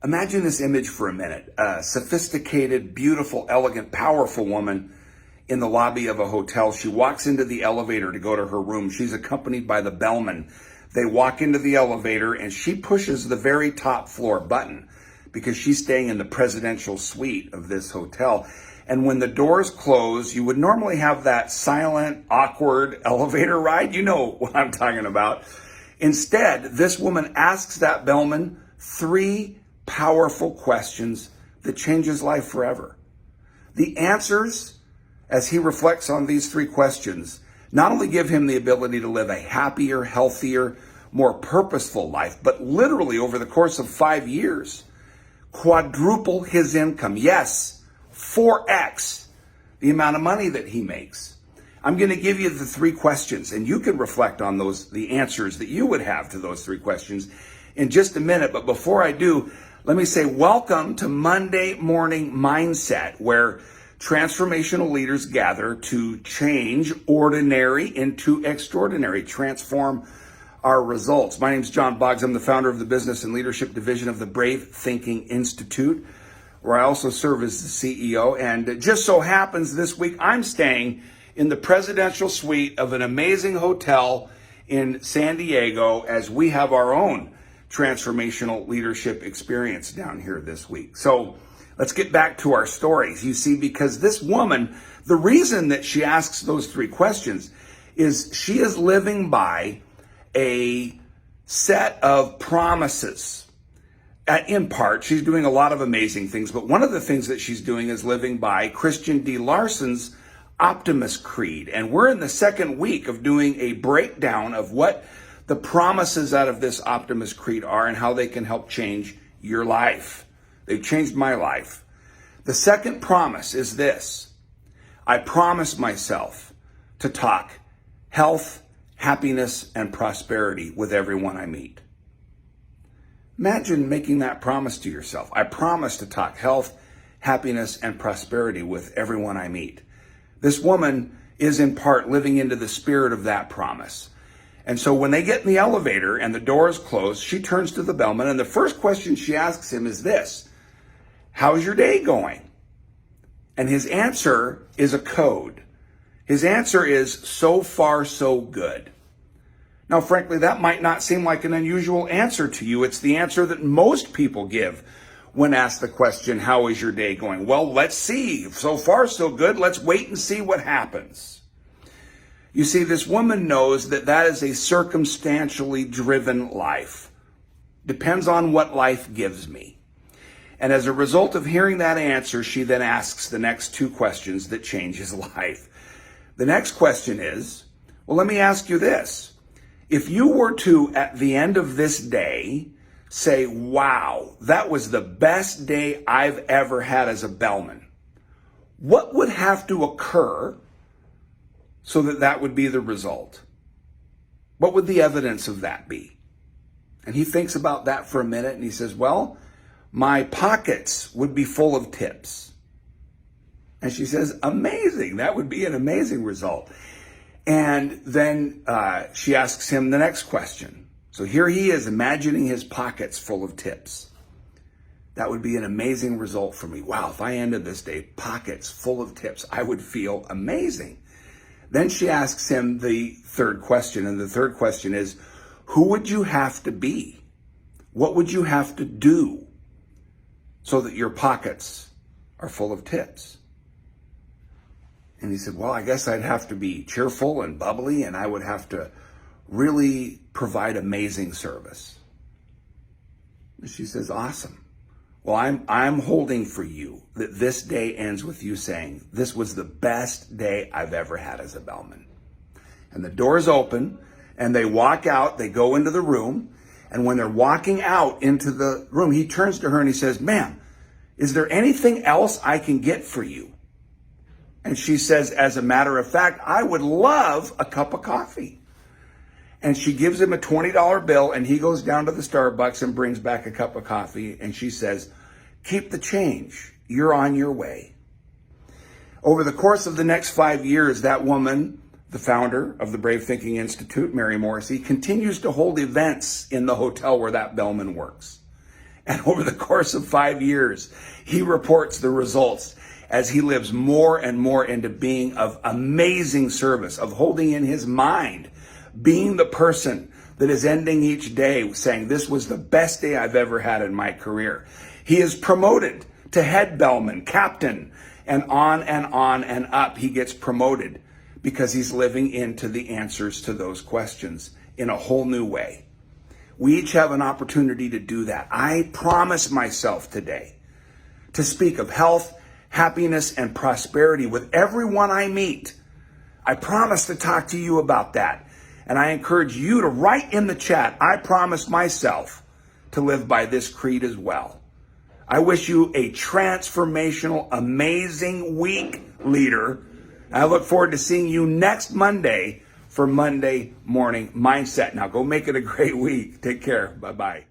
Imagine this image for a minute. A sophisticated, beautiful, elegant, powerful woman in the lobby of a hotel. She walks into the elevator to go to her room. She's accompanied by the bellman. They walk into the elevator and she pushes the very top floor button because she's staying in the presidential suite of this hotel. And when the doors close, you would normally have that silent, awkward elevator ride. You know what I'm talking about. Instead, this woman asks that bellman 3 powerful questions that change his life forever. The answers, as he reflects on these 3 questions, not only give him the ability to live a happier, healthier, more purposeful life, but literally over the course of 5 years, quadruple his income. Yes, 4x the amount of money that he makes. I'm going to give you the 3 questions, and you can reflect on the answers that you would have to those 3 questions in just a minute. But before I do, let me say welcome to Monday Morning Mindset, where transformational leaders gather to change ordinary into extraordinary, transform our results. My name is John Boggs. I'm the founder of the Business and Leadership Division of the Brave Thinking Institute, where I also serve as the CEO. And it just so happens this week I'm staying in the presidential suite of an amazing hotel in San Diego as we have our own transformational leadership experience down here this week. So let's get back to our stories. You see, because this woman, the reason that she asks those 3 questions is she is living by a set of promises. In part, she's doing a lot of amazing things, but one of the things that she's doing is living by Christian D. Larson's Optimist Creed. And we're in the 2nd week of doing a breakdown of what the promises out of this Optimist Creed are and how they can help change your life. They've changed my life. The 2nd promise is this: I promise myself to talk health, happiness, and prosperity with everyone I meet. Imagine making that promise to yourself. I promise to talk health, happiness, and prosperity with everyone I meet. This woman is in part living into the spirit of that promise. And so when they get in the elevator and the doors close, she turns to the bellman, and the first question she asks him is this: how's your day going? And his answer is a code. His answer is, so far, so good. Now, frankly, that might not seem like an unusual answer to you. It's the answer that most people give when asked the question, how is your day going? Well, let's see. So far, so good. Let's wait and see what happens. You see, this woman knows that that is a circumstantially driven life. Depends on what life gives me. And as a result of hearing that answer, she then asks the next 2 questions that change his life. The next question is, well, let me ask you this. If you were to, at the end of this day, say, wow, that was the best day I've ever had as a bellman, what would have to occur so that that would be the result? What would the evidence of that be? And he thinks about that for a minute and he says, well, my pockets would be full of tips. And she says, amazing. That would be an amazing result. And then she asks him the next question. So here he is imagining his pockets full of tips. That would be an amazing result for me. Wow, if I ended this day pockets full of tips, I would feel amazing. Then she asks him the 3rd question. And the 3rd question is, who would you have to be? What would you have to do so that your pockets are full of tips? And he said, well, I guess I'd have to be cheerful and bubbly, and I would have to really provide amazing service. And she says, awesome. Well, I'm holding for you that this day ends with you saying, this was the best day I've ever had as a bellman. And the doors open, and they walk out, they go into the room, and when they're walking out into the room, he turns to her and he says, ma'am, is there anything else I can get for you? And she says, as a matter of fact, I would love a cup of coffee. And she gives him a $20 bill, and he goes down to the Starbucks and brings back a cup of coffee. And she says, keep the change. You're on your way. Over the course of the next 5 years, that woman, the founder of the Brave Thinking Institute, Mary Morrissey, continues to hold events in the hotel where that bellman works. And over the course of 5 years, he reports the results as he lives more and more into being of amazing service, of holding in his mind, being the person that is ending each day saying, this was the best day I've ever had in my career. He is promoted to head bellman, captain, and on and up he gets promoted because he's living into the answers to those questions in a whole new way. We each have an opportunity to do that. I promise myself today to speak of health, happiness, and prosperity with everyone I meet. I promise to talk to you about that. And I encourage you to write in the chat, I promise myself to live by this creed as well. I wish you a transformational, amazing week, leader. I look forward to seeing you next Monday for Monday Morning Mindset. Now go make it a great week. Take care. Bye-bye.